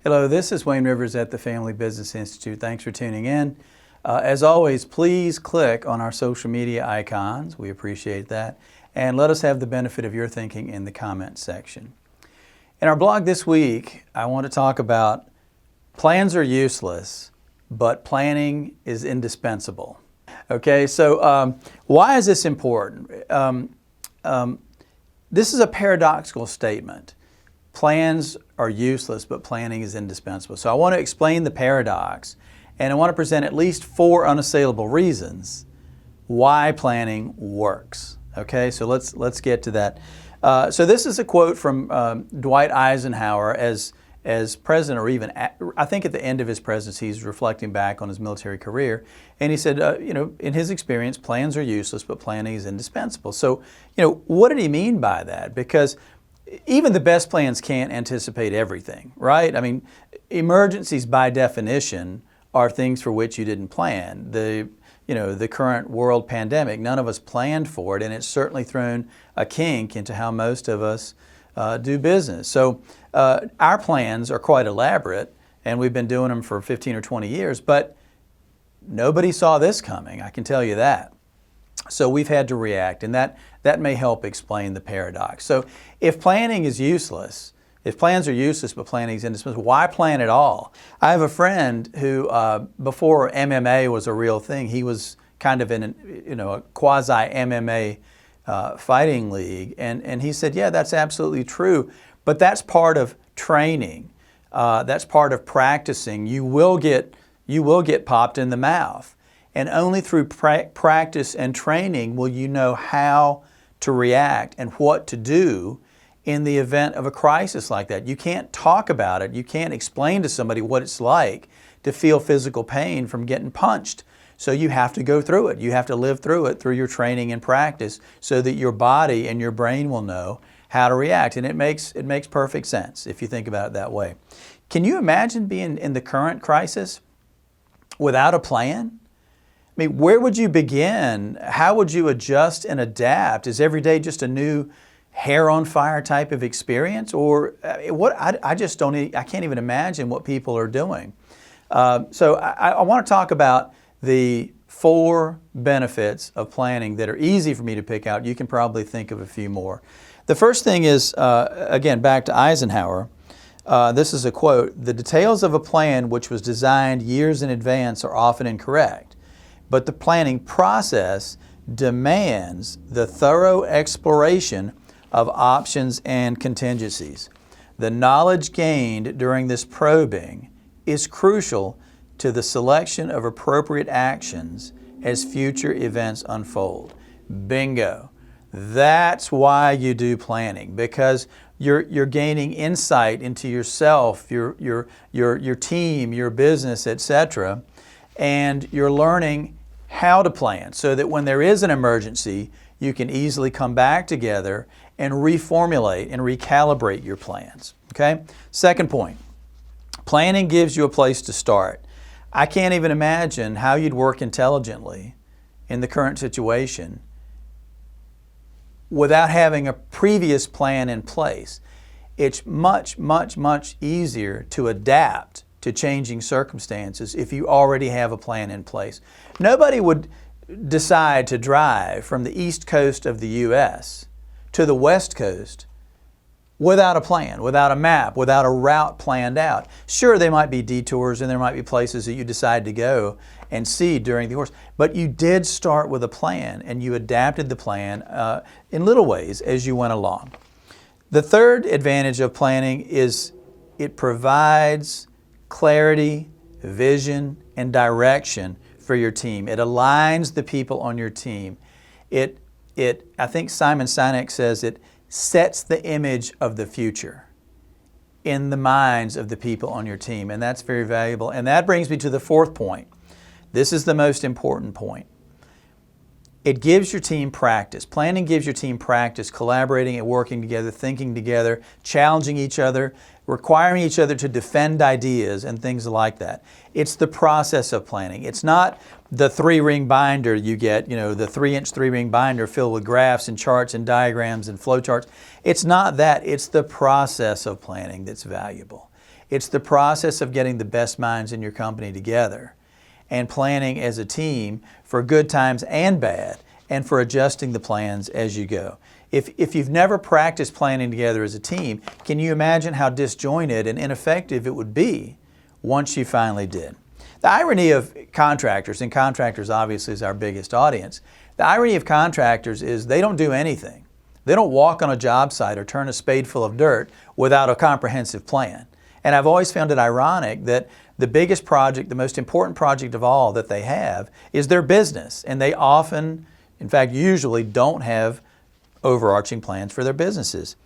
Hello, this is Wayne Rivers at the Family Business Institute. Thanks for tuning in. As always, please click on our social media icons. We appreciate that. And let us have the benefit of your thinking in the comments section. In our blog this week, I want to talk about plans are useless, but planning is indispensable. Okay, so why is this important? This is a paradoxical statement. Plans are useless, but planning is indispensable. So I want to explain the paradox, and I want to present at least 4 unassailable reasons why planning works. Okay, so let's get to that. So this is a quote from Dwight Eisenhower as president, or even I think at the end of his presidency, he's reflecting back on his military career, and he said, in his experience, plans are useless, but planning is indispensable. So, what did he mean by that? Because even the best plans can't anticipate everything, right? I mean, emergencies by definition are things for which you didn't plan. The current world pandemic, none of us planned for it, and it's certainly thrown a kink into how most of us do business. So our plans are quite elaborate, and we've been doing them for 15 or 20 years, but nobody saw this coming, I can tell you that. So we've had to react, and that may help explain the paradox. So if planning is useless, if plans are useless but planning is indispensable, why plan at all? I have a friend who, before MMA was a real thing, he was kind of in a quasi-MMA fighting league, and he said, yeah, that's absolutely true, but that's part of training. That's part of practicing. You will get popped in the mouth. And only through practice and training will you know how to react and what to do in the event of a crisis like that. You can't talk about it. You can't explain to somebody what it's like to feel physical pain from getting punched. So you have to go through it. You have to live through it through your training and practice so that your body and your brain will know how to react. And it makes perfect sense if you think about it that way. Can you imagine being in the current crisis without a plan? I mean, where would you begin? How would you adjust and adapt? Is every day just a new hair on fire type of experience? Or what? I just don't, I can't even imagine what people are doing. So I want to talk about the 4 benefits of planning that are easy for me to pick out. You can probably think of a few more. The first thing is, again, back to Eisenhower. This is a quote: "The details of a plan which was designed years in advance are often incorrect, but the planning process demands the thorough exploration of options and contingencies. The knowledge gained during this probing is crucial to the selection of appropriate actions as future events unfold." Bingo. That's why you do planning, because you're gaining insight into yourself, your team, your business, etc., and you're learning how to plan so that when there is an emergency, you can easily come back together and reformulate and recalibrate your plans. Okay? Second point, planning gives you a place to start. I can't even imagine how you'd work intelligently in the current situation without having a previous plan in place. It's much, much, much easier to adapt to changing circumstances if you already have a plan in place. Nobody would decide to drive from the east coast of the U.S. to the west coast without a plan, without a map, without a route planned out. Sure, there might be detours and there might be places that you decide to go and see during the course, but you did start with a plan and you adapted the plan in little ways as you went along. The third advantage of planning is it provides clarity, vision, and direction for your team. It aligns the people on your team. I think Simon Sinek says it sets the image of the future in the minds of the people on your team, and that's very valuable. And that brings me to the 4th point. This is the most important point. It gives your team practice. Planning gives your team practice, collaborating and working together, thinking together, challenging each other, requiring each other to defend ideas and things like that. It's the process of planning. It's not the 3-ring binder you get, the 3-inch 3-ring binder filled with graphs and charts and diagrams and flowcharts. It's not that. It's the process of planning that's valuable. It's the process of getting the best minds in your company together and planning as a team for good times and bad, and for adjusting the plans as you go. If you've never practiced planning together as a team, can you imagine how disjointed and ineffective it would be once you finally did? The irony of contractors, and contractors obviously is our biggest audience, the irony of contractors is they don't do anything. They don't walk on a job site or turn a spade full of dirt without a comprehensive plan. And I've always found it ironic that the biggest project, the most important project of all that they have is their business. And they often, in fact, usually don't have overarching plans for their businesses.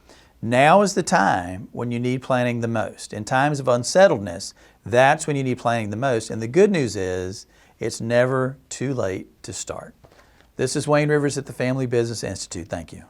Now is the time when you need planning the most. In times of unsettledness, that's when you need planning the most. And the good news is it's never too late to start. This is Wayne Rivers at the Family Business Institute. Thank you.